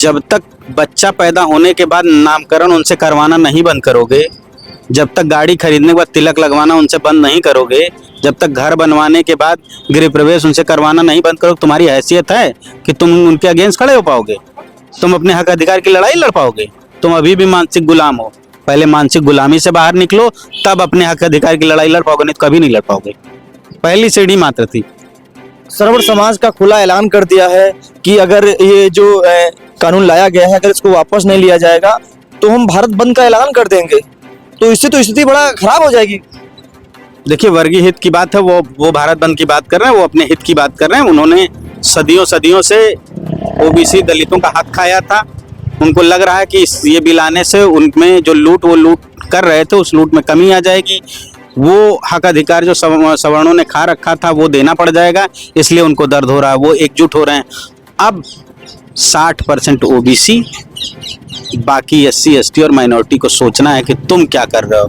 जब तक बच्चा पैदा होने के बाद नामकरण उनसे करवाना नहीं बंद करोगे, जब तक गाड़ी खरीदने के बाद तिलक लगवाना उनसे बंद नहीं करोगे, जब तक घर बनवाने के बाद गृह प्रवेश उनसे करवाना नहीं बंद करोगे, तुम्हारी हैसियत है कि तुम उनके अगेंस्ट खड़े हो पाओगे? तुम अपने हक अधिकार की लड़ाई लड़ पाओगे? तुम अभी भी मानसिक गुलाम हो। पहले मानसिक गुलामी से बाहर निकलो, तब अपने हक अधिकार की लड़ाई लड़ पाओगे, नहीं तो कभी नहीं लड़ पाओगे। पहली सीढ़ी मात्र थी। सर्वर समाज का खुला ऐलान कर दिया है कि अगर ये जो कानून लाया गया है, अगर इसको वापस नहीं लिया जाएगा तो हम भारत बंद का ऐलान कर देंगे। तो इससे तो स्थिति बड़ा खराब हो जाएगी। देखिए, वर्गीय हित की बात है, वो भारत बंद की बात कर रहे हैं, वो अपने हित की बात कर रहे हैं। उन्होंने सदियों से ओबीसी दलितों का हक खाया था। उनको लग रहा है कि ये बिल आने से उनमें जो वो लूट कर रहे थे, उस लूट में कमी आ जाएगी। वो हक अधिकार जो सवर्णों ने खा रखा था वो देना पड़ जाएगा, इसलिए उनको दर्द हो रहा है, वो एकजुट हो रहे हैं। अब 60% ओबीसी, बाकी SC ST और माइनॉरिटी को सोचना है कि तुम क्या कर रहे हो,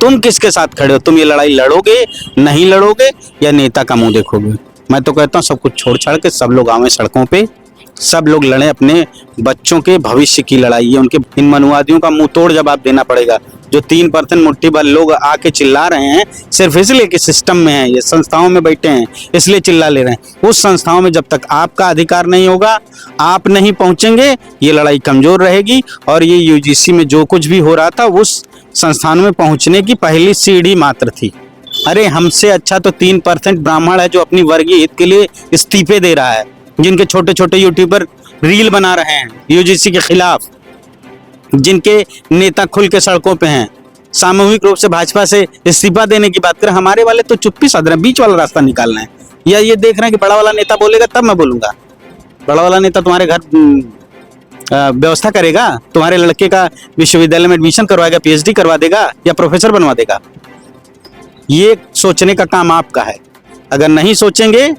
तुम किसके साथ खड़े हो, तुम ये लड़ाई लड़ोगे, नहीं लड़ोगे, या नेता का मुंह देखोगे। मैं तो कहता हूँ सब कुछ छोड़ छाड़ के सब लोग आवे सड़कों पे, सब लोग लड़े अपने बच्चों के भविष्य की लड़ाई। है उनके इन मनुवादियों का मुंह तोड़ जवाब देना पड़ेगा। जो 3% मुट्ठी भर लोग आके चिल्ला रहे हैं सिर्फ इसलिए कि सिस्टम में है, ये संस्थाओं में बैठे हैं इसलिए चिल्ला ले रहे हैं। उस संस्थाओं में जब तक आपका अधिकार नहीं होगा, आप नहीं पहुंचेंगे, ये लड़ाई कमजोर रहेगी। और ये UGC में जो कुछ भी हो रहा था उस संस्थानों में पहुंचने की पहली सीढ़ी मात्र थी। अरे हमसे अच्छा तो 3% ब्राह्मण है जो अपनी वर्गीय हित के लिए इस्तीफे दे रहा है, जिनके छोटे छोटे यूट्यूबर रील बना रहे हैं UGC के खिलाफ, जिनके नेता खुल के सड़कों पे हैं, सामूहिक रूप से भाजपा से इस्तीफा देने की बात करें। हमारे वाले तो चुप्पी साध रहे हैं, बीच वाला रास्ता निकालना है। या ये देख रहे हैं कि बड़ा वाला नेता बोलेगा तब मैं बोलूंगा। बड़ा वाला नेता तुम्हारे घर व्यवस्था करेगा, तुम्हारे लड़के का विश्वविद्यालय में एडमिशन करवाएगा, PhD करवा देगा या प्रोफेसर बनवा देगा? ये सोचने का काम आपका है। अगर नहीं सोचेंगे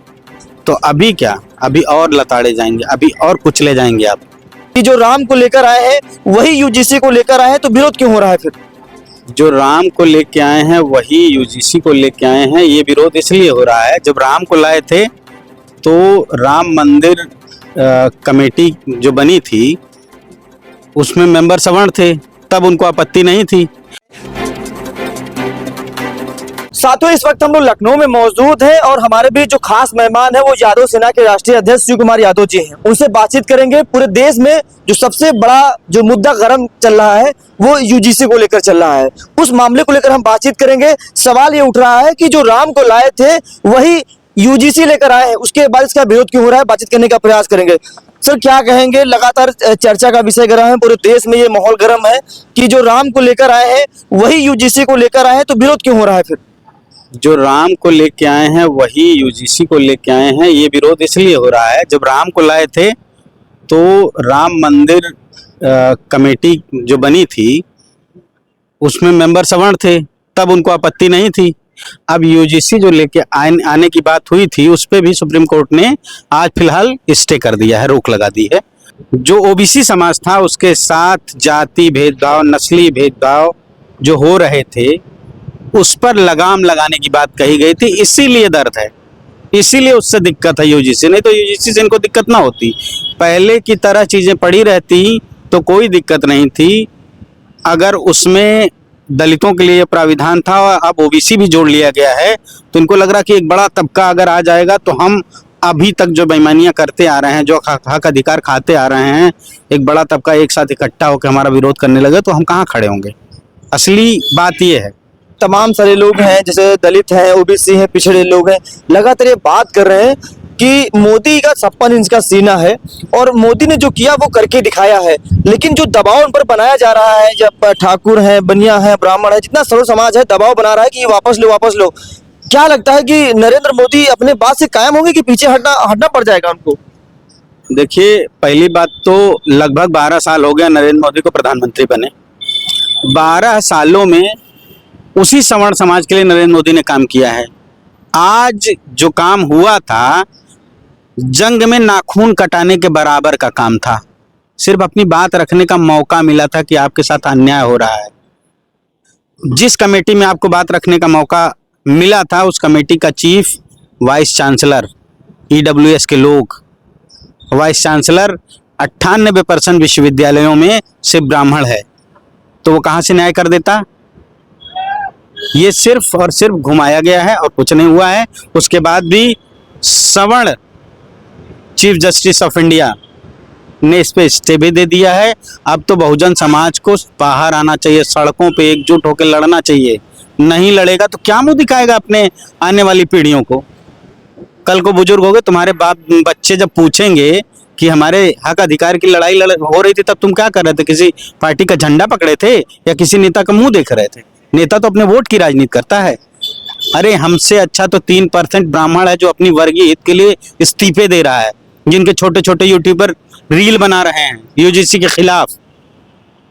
तो अभी क्या, अभी और लताड़े जाएंगे, अभी और कुचले जाएंगे आप। कि जो राम को लेकर आए हैं वही UGC को लेकर आए हैं, तो विरोध क्यों हो रहा है फिर? जो राम को लेके आए हैं वही UGC को लेके आए हैं। ये विरोध इसलिए हो रहा है, जब राम को लाए थे तो राम मंदिर कमेटी जो बनी थी उसमें मेंबर सवर्ण थे, तब उनको आपत्ति नहीं थी। साथियों, इस वक्त हम लोग लखनऊ में मौजूद हैं और हमारे बीच जो खास मेहमान है वो यादव सेना के राष्ट्रीय अध्यक्ष शिव कुमार यादव जी हैं। उनसे बातचीत करेंगे। पूरे देश में जो सबसे बड़ा जो मुद्दा गर्म चल रहा है वो UGC को लेकर चल रहा है, उस मामले को लेकर हम बातचीत करेंगे। सवाल ये उठ रहा है कि जो राम को लाए थे वही UGC लेकर आए हैं, उसके बाद इसका विरोध क्यों हो रहा है, बातचीत करने का प्रयास करेंगे। सर, क्या कहेंगे? लगातार चर्चा का विषय गर्म है, पूरे देश में ये माहौल गर्म है कि जो राम को लेकर आए हैं वही UGC को लेकर आए हैं, तो विरोध क्यों हो रहा है फिर? जो राम को लेके आए हैं वही UGC को लेके आए हैं। ये विरोध इसलिए हो रहा है, जब राम को लाए थे तो राम मंदिर कमेटी जो बनी थी उसमें मेंबर सवर्ण थे, तब उनको आपत्ति नहीं थी। अब UGC जो लेके आने की बात हुई थी उस पे भी सुप्रीम कोर्ट ने आज फिलहाल स्टे कर दिया है, रोक लगा दी है। जो OBC समाज था उसके साथ जाति भेदभाव, नस्ली भेदभाव जो हो रहे थे उस पर लगाम लगाने की बात कही गई थी, इसीलिए दर्द है, इसीलिए उससे दिक्कत है UGC। नहीं तो UGC से इनको दिक्कत ना होती, पहले की तरह चीजें पड़ी रहती तो कोई दिक्कत नहीं थी। अगर उसमें दलितों के लिए प्राविधान था और अब OBC भी जोड़ लिया गया है तो इनको लग रहा कि एक बड़ा तबका अगर आ जाएगा तो हम अभी तक जो बेईमानियां करते आ रहे हैं, जो हक अधिकार खाते आ रहे हैं, एक बड़ा तबका एक साथ इकट्ठा होकर हमारा विरोध करने लगे तो हम कहाँ खड़े होंगे। असली बात ये है। तमाम सारे लोग हैं, जैसे दलित हैं, OBC हैं, पिछड़े लोग हैं, लगातार ये बात कर रहे हैं कि मोदी का 56 इंच का सीना है और मोदी ने जो किया वो करके दिखाया है, लेकिन जो दबाव उन पर बनाया जा रहा है, जब ठाकुर हैं, बनिया हैं, ब्राह्मण है, जितना सर्व समाज है, दबाव बना रहा है कि ये वापस लो वापस लो। क्या लगता है कि नरेंद्र मोदी अपने बात से कायम होंगे कि पीछे हटना पड़ जाएगा उनको? देखिए, पहली बात तो लगभग 12 साल हो गया नरेंद्र मोदी को प्रधानमंत्री बने। 12 सालों में उसी सवर्ण समाज के लिए नरेंद्र मोदी ने काम किया है। आज जो काम हुआ था जंग में नाखून कटाने के बराबर का काम था। सिर्फ अपनी बात रखने का मौका मिला था कि आपके साथ अन्याय हो रहा है। जिस कमेटी में आपको बात रखने का मौका मिला था उस कमेटी का चीफ वाइस चांसलर, EWS के लोग, वाइस चांसलर 98% विश्वविद्यालयों में सिर्फ ब्राह्मण है, तो वो कहाँ से न्याय कर देता? ये सिर्फ और सिर्फ घुमाया गया है और कुछ नहीं हुआ है। उसके बाद भी सवर्ण चीफ जस्टिस ऑफ इंडिया ने इस पे स्टे भी दे दिया है। अब तो बहुजन समाज को बाहर आना चाहिए, सड़कों पे एकजुट होकर लड़ना चाहिए। नहीं लड़ेगा तो क्या मुंह दिखाएगा अपने आने वाली पीढ़ियों को? कल को बुजुर्ग हो गए, तुम्हारे बाप बच्चे जब पूछेंगे कि हमारे हक अधिकार की लड़ाई हो रही थी, तब तुम क्या कर रहे थे? किसी पार्टी का झंडा पकड़े थे या किसी नेता का मुंह देख रहे थे? नेता तो अपने वोट की राजनीति करता है। अरे हमसे अच्छा तो 3% ब्राह्मण है जो अपनी वर्गीय हित के लिए इस्तीफे दे रहा है, जिनके छोटे छोटे यूट्यूबर रील बना रहे हैं यूजीसी के खिलाफ,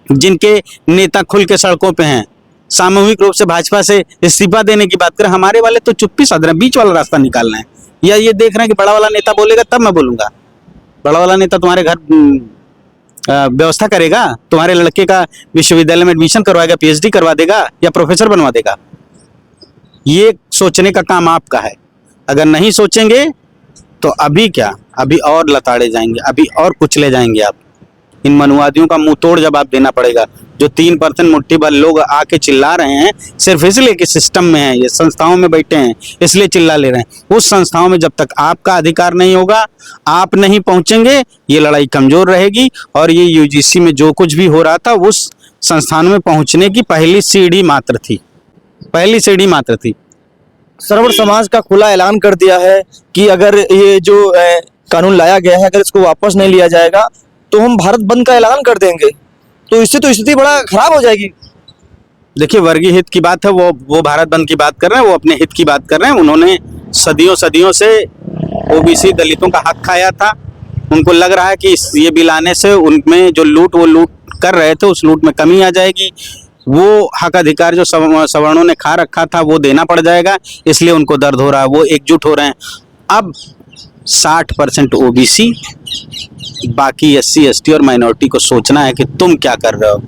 जिनके नेता खुल के सड़कों पे हैं, सामूहिक रूप से भाजपा से इस्तीफा देने की बात करें। हमारे वाले तो चुप्पी साध रहे हैं, बीच वाला रास्ता निकालना है, या ये देख रहे हैं कि बड़ा वाला नेता बोलेगा तब मैं बोलूंगा। बड़ा वाला नेता तुम्हारे घर व्यवस्था करेगा, तुम्हारे लड़के का विश्वविद्यालय में एडमिशन करवाएगा, पीएचडी करवा देगा या प्रोफेसर बनवा देगा? ये सोचने का काम आपका है। अगर नहीं सोचेंगे तो अभी क्या, अभी और लताड़े जाएंगे, अभी और कुचले जाएंगे आप। इन मनुवादियों का मुंह तोड़ जवाब देना पड़ेगा। जो 3% मुट्ठी भर लोग आके चिल्ला रहे हैं सिर्फ इसलिए कि सिस्टम में है, ये संस्थाओं में बैठे हैं इसलिए चिल्ला ले रहे हैं। उस संस्थाओं में जब तक आपका अधिकार नहीं होगा, आप नहीं पहुंचेंगे, ये लड़ाई कमजोर रहेगी। और ये यूजीसी में जो कुछ भी हो रहा था उस संस्थान में पहुंचने की पहली सीढ़ी मात्र थी, पहली सीढ़ी मात्र थी। सर्वर समाज का खुला ऐलान कर दिया है कि अगर ये जो कानून लाया गया है, अगर इसको वापस नहीं लिया जाएगा तो हम भारत बंद का ऐलान कर देंगे। तो इससे तो स्थिति बड़ा खराब हो जाएगी। देखिए, वर्गीय हित की बात है, वो भारत बंद की बात कर रहे हैं, वो अपने हित की बात कर रहे हैं। उन्होंने सदियों से ओबीसी दलितों का हक खाया था। उनको लग रहा है कि ये बिल आने से उनमें जो वो लूट कर रहे थे उस लूट में कमी आ जाएगी। वो हक अधिकार जो सवर्णों ने खा रखा था वो देना पड़ जाएगा, इसलिए उनको दर्द हो रहा है, वो एकजुट हो रहे हैं। अब 60% ओबीसी, बाकी SC ST और माइनॉरिटी को सोचना है कि तुम क्या कर रहे हो,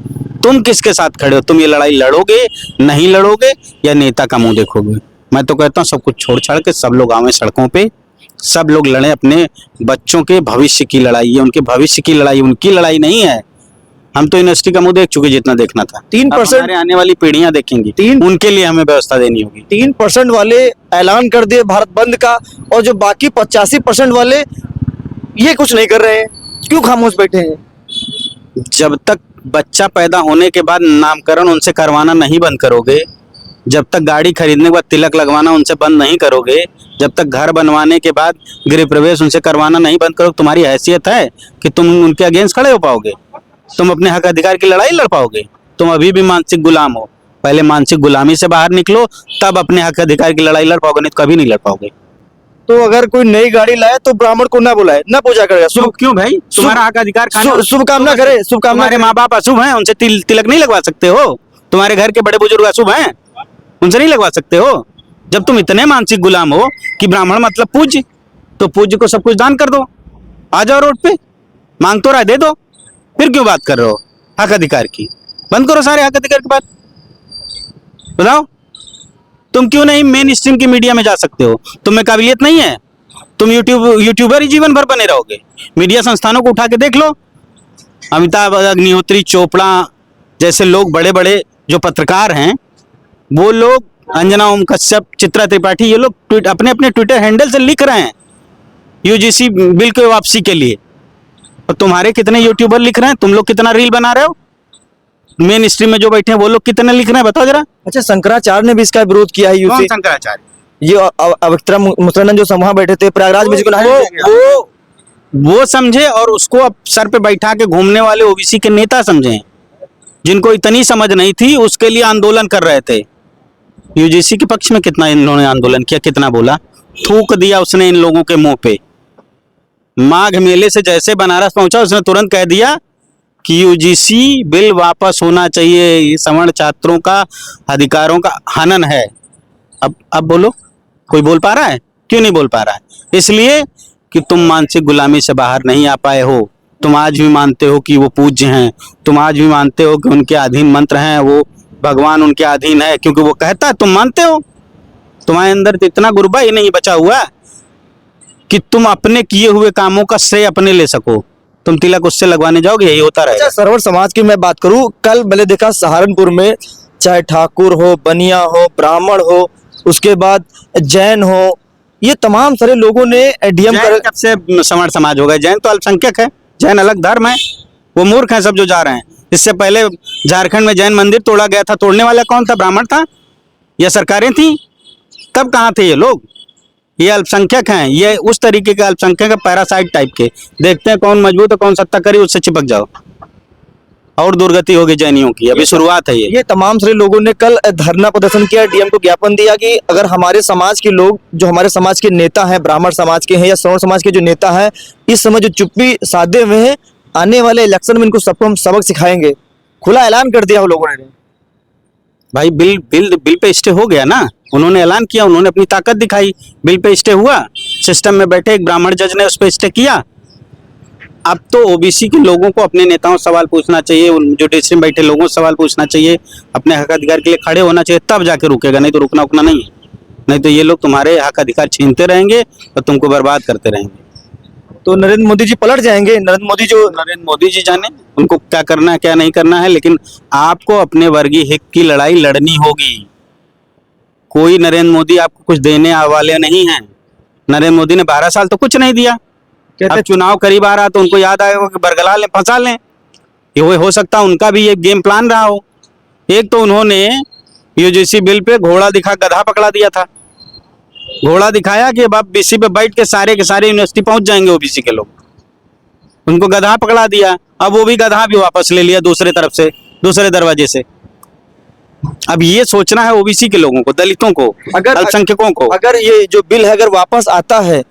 तुम किसके साथ खड़े हो, तुम ये लड़ाई लड़ोगे, नहीं लड़ोगे, या नेता का मुंह देखोगे। मैं तो कहता हूँ सब कुछ छोड़ छाड़ के सब लोग आवे सड़कों पे, सब लोग लड़े अपने बच्चों के भविष्य की लड़ाई। ये उनके भविष्य की लड़ाई, उनकी लड़ाई नहीं है। हम तो यूनिवर्सिटी का मुंह देख चुके जितना देखना था। 3% आने वाली पीढ़ियां देखेंगी, उनके लिए हमें व्यवस्था देनी होगी। 3% वाले ऐलान कर दिए भारत बंद का, और जो बाकी 85% वाले ये कुछ नहीं कर रहे हैं, क्यों खामोश बैठे हैं? जब तक बच्चा पैदा होने के बाद नामकरण उनसे करवाना नहीं बंद करोगे, जब तक गाड़ी खरीदने के बाद तिलक लगवाना उनसे बंद नहीं करोगे, जब तक घर बनवाने के बाद गृह प्रवेश उनसे करवाना नहीं बंद करोगे, तुम्हारी हैसियत है कि तुम उनके अगेंस्ट खड़े हो पाओगे? तुम अपने हक अधिकार की लड़ाई लड़ पाओगे? तुम अभी भी मानसिक गुलाम हो। पहले मानसिक गुलामी से बाहर निकलो, तब अपने हक अधिकार की लड़ाई लड़ पाओगे, नहीं तो कभी नहीं लड़ पाओगे। तो अगर कोई नई गाड़ी लाए तो ब्राह्मण को ना बुलाए, ना पूजा करेगा। क्यों भाई? तुम्हारा हक अधिकार शुभकामना करे, शुभकामना। तुम्हारे माँ बाप अशुभ हैं, उनसे तिलक नहीं लगवा सकते हो? तुम्हारे घर के बड़े बुजुर्ग अशुभ हैं, उनसे नहीं लगवा सकते हो? जब तुम इतने मानसिक गुलाम हो कि ब्राह्मण मतलब पूज्य, तो पूज्य को सब कुछ दान कर दो, आ जाओ रोड पे, मांग तो रहा दे दो। फिर क्यों बात कर रहे हो हक अधिकार की? बंद करो सारे हक अधिकार की बात। बताओ, तुम क्यों नहीं मेन स्ट्रीम की मीडिया में जा सकते हो? तुम्हें काबिलियत नहीं है? तुम यूट्यूबर ही जीवन भर बने रहोगे? मीडिया संस्थानों को उठा के देख लो। अमिताभ, अग्निहोत्री, चोपड़ा जैसे लोग, बड़े बड़े जो पत्रकार हैं, वो लोग, अंजना ओम कश्यप, चित्रा त्रिपाठी, ये लोग अपने अपने ट्विटर हैंडल से लिख रहे हैं यूजीसी बिल के वापसी के लिए। और तुम्हारे कितने यूट्यूबर लिख रहे हैं? तुम लोग कितना रील बना रहे हो? मेन स्ट्रीम में जो बैठे हैं वो लोग कितने लिख रहे हैं, बताओ जरा। अच्छा, शंकराचार्य ने भी इसका विरोध किया है। कौन शंकराचार्य? ये अवक्ता मुसलमान जो समूह बैठे थे प्रयागराज में, वो समझे, और उसको अब सर पे बैठा के घूमने वाले ओबीसी के नेता समझे, जिनको इतनी समझ नहीं थी, उसके लिए आंदोलन कर रहे थे। यूजीसी के पक्ष में कितना इन्होंने आंदोलन किया, कितना बोला, थूक दिया उसने इन लोगों के मुंह पे। माघ मेले से जैसे बनारस पहुंचा उसने तुरंत कह दिया कि यूजीसी बिल वापस होना चाहिए, ये सवर्ण छात्रों का अधिकारों का हनन है। अब बोलो, कोई बोल पा रहा है? क्यों नहीं बोल पा रहा है? इसलिए कि तुम मानसिक गुलामी से बाहर नहीं आ पाए हो। तुम आज भी मानते हो कि वो पूज्य हैं, तुम आज भी मानते हो कि उनके अधीन मंत्र हैं, वो भगवान उनके अधीन है, क्योंकि वो कहता है, तुम मानते हो। तुम्हारे अंदर तो इतना गुर्बा ही नहीं बचा हुआ कि तुम अपने किए हुए कामों का श्रेय अपने ले सको। तुम तिलक उससे लगवाने जाओगे, यही होता अच्छा, रहेगा। सरवर समाज की मैं बात करूं, कल मैंने देखा सहारनपुर में, चाहे ठाकुर हो, बनिया हो, ब्राह्मण हो, उसके बाद जैन हो, ये तमाम सारे लोगों ने डीएम जैन कब से सवर्ण समाज हो गए? जैन तो अल्पसंख्यक है, जैन अलग धर्म है, वो मूर्ख हैं सब जो जा रहे हैं। इससे पहले झारखंड में जैन मंदिर तोड़ा गया था, तोड़ने वाला कौन था? ब्राह्मण था या सरकारें थी? तब कहाँ थे ये लोग? ये अल्पसंख्यक हैं, ये उस तरीके के अल्पसंख्यक है, पैरासाइट टाइप के। देखते हैं कौन मजबूत है, कौन सत्ता करी, उससे चिपक जाओ, और दुर्गति होगी जैनियों की। अभी शुरुआत है ये तमाम सारे लोगों ने कल धरना प्रदर्शन किया, डीएम को ज्ञापन दिया कि अगर हमारे समाज के लोग, जो हमारे समाज के नेता हैं, ब्राह्मण समाज के हैं या सवर्ण समाज के जो नेता हैं, इस समय जो चुप्पी साधे हुए हैं, आने वाले इलेक्शन में इनको सबको हम सबक सिखाएंगे। खुला ऐलान कर दिया वो लोगों ने। भाई bill bill bill pay stay हो गया ना, उन्होंने ऐलान किया, उन्होंने अपनी ताकत दिखाई, बिल पे स्टे हुआ, सिस्टम में बैठे एक ब्राह्मण जज ने उस पर स्टे किया। अब तो ओबीसी के लोगों को अपने नेताओं से सवाल पूछना चाहिए, उन जुडिशरी में बैठे लोगों से सवाल पूछना चाहिए, अपने हक अधिकार के लिए खड़े होना चाहिए, तब जाके रुकेगा, नहीं तो रुकना उकना नहीं है। नहीं तो ये लोग तुम्हारे हक अधिकार छीनते रहेंगे और तुमको बर्बाद करते रहेंगे। तो नरेंद्र मोदी जी पलट जाएंगे। नरेंद्र मोदी जी जाने उनको क्या करना है क्या नहीं करना है, लेकिन आपको अपने वर्गीय हित की लड़ाई लड़नी होगी। कोई नरेंद्र मोदी आपको कुछ देने वाले नहीं है। नरेंद्र मोदी ने 12 साल तो कुछ नहीं दिया। अब चुनाव करीब आ रहा तो उनको याद आएगा कि बरगला लें, फंसा लें। ये हो सकता है उनका भी एक गेम प्लान रहा हो। एक तो उन्होंने यूजीसी बिल पे घोड़ा दिखा गधा पकड़ा दिया था, घोड़ा दिखाया कि अब बीसी पे बैठ के सारे यूनिवर्सिटी पहुंच जाएंगे ओबीसी के लोग, उनको गधा पकड़ा दिया। अब वो भी गधा भी वापस ले लिया दूसरे तरफ से, दूसरे दरवाजे से। अब ये सोचना है ओबीसी के लोगों को, दलितों को, अल्पसंख्यकों को। अगर ये जो बिल है अगर वापस आता है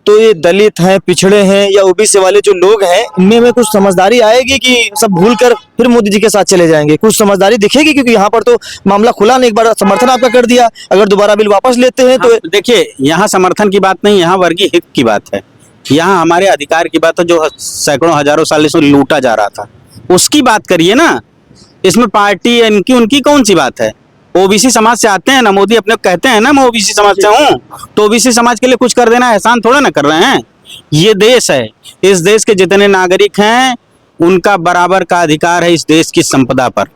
तो ये दलित हैं, पिछड़े हैं या ओबीसी वाले जो लोग हैं, इनमें में कुछ समझदारी आएगी कि सब भूल कर फिर मोदी जी के साथ चले जाएंगे? कुछ समझदारी दिखेगी? क्योंकि यहाँ पर तो मामला खुला नहीं, एक बार समर्थन आपका कर दिया, अगर दोबारा बिल वापस लेते हैं तो देखिए, यहाँ समर्थन की बात नहीं, यहाँ वर्गीय हित की बात है, यहाँ हमारे अधिकार की बात है, जो सैकड़ों हजारों साल से लूटा जा रहा था, उसकी बात करिए ना। इसमें पार्टी इनकी उनकी कौन सी बात है? ओबीसी समाज से आते हैं ना, मोदी अपने कहते हैं ना मैं ओबीसी समाज से हूँ, तो ओबीसी समाज के लिए कुछ कर देना एहसान थोड़ा ना कर रहे हैं। ये देश है, इस देश के जितने नागरिक हैं उनका बराबर का अधिकार है इस देश की संपदा पर,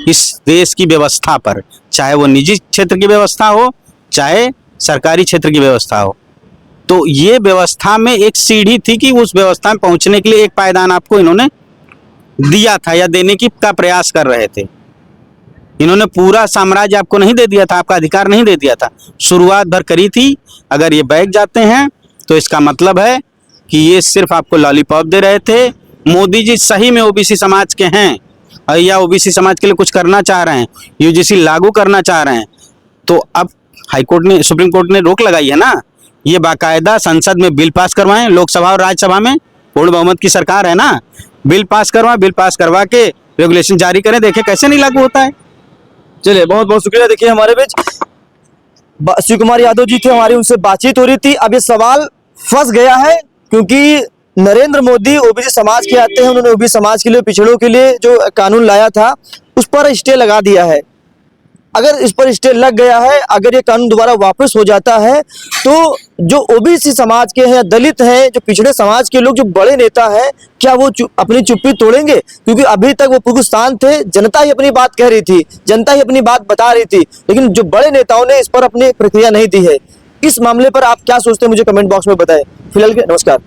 इस देश की व्यवस्था पर, चाहे वो निजी क्षेत्र की व्यवस्था हो चाहे सरकारी क्षेत्र की व्यवस्था हो। तो ये व्यवस्था में एक सीढ़ी थी कि उस व्यवस्था में पहुंचने के लिए एक पायदान आपको इन्होंने दिया था या देने की का प्रयास कर रहे थे। इन्होंने पूरा साम्राज्य आपको नहीं दे दिया था, आपका अधिकार नहीं दे दिया था, शुरुआत भर करी थी। अगर ये बैठ जाते हैं तो इसका मतलब है कि ये सिर्फ आपको लॉलीपॉप दे रहे थे। मोदी जी सही में ओबीसी समाज के हैं या ओबीसी समाज के लिए कुछ करना चाह रहे हैं, यूजीसी लागू करना चाह रहे हैं, तो अब हाईकोर्ट ने, सुप्रीम कोर्ट ने रोक लगाई है ना, ये बाकायदा संसद में बिल पास करवाएं, लोकसभा और राज्यसभा में पूर्ण बहुमत की सरकार है ना, बिल पास करवाएं, बिल पास करवा के रेगुलेशन जारी करें, देखें कैसे नहीं लागू होता है। चलिए, बहुत बहुत शुक्रिया। देखिए, हमारे बीच शिव कुमार यादव जी थे, हमारी उनसे बातचीत हो रही थी। अब ये सवाल फंस गया है क्योंकि नरेंद्र मोदी ओबीसी समाज के आते हैं, उन्होंने ओबीसी समाज के लिए, पिछड़ों के लिए जो कानून लाया था उस पर स्टे लगा दिया है। अगर इस पर स्टे लग गया है, अगर ये कानून दोबारा वापस हो जाता है तो जो ओबीसी समाज के हैं, दलित हैं, जो पिछड़े समाज के लोग, जो बड़े नेता हैं, क्या वो अपनी चुप्पी तोड़ेंगे? क्योंकि अभी तक वो बिल्कुल शांत थे, जनता ही अपनी बात कह रही थी, जनता ही अपनी बात बता रही थी, लेकिन जो बड़े नेताओं ने इस पर अपनी प्रतिक्रिया नहीं दी है। इस मामले पर आप क्या सोचते हैं, मुझे कमेंट बॉक्स में बताएं। फिलहाल के नमस्कार।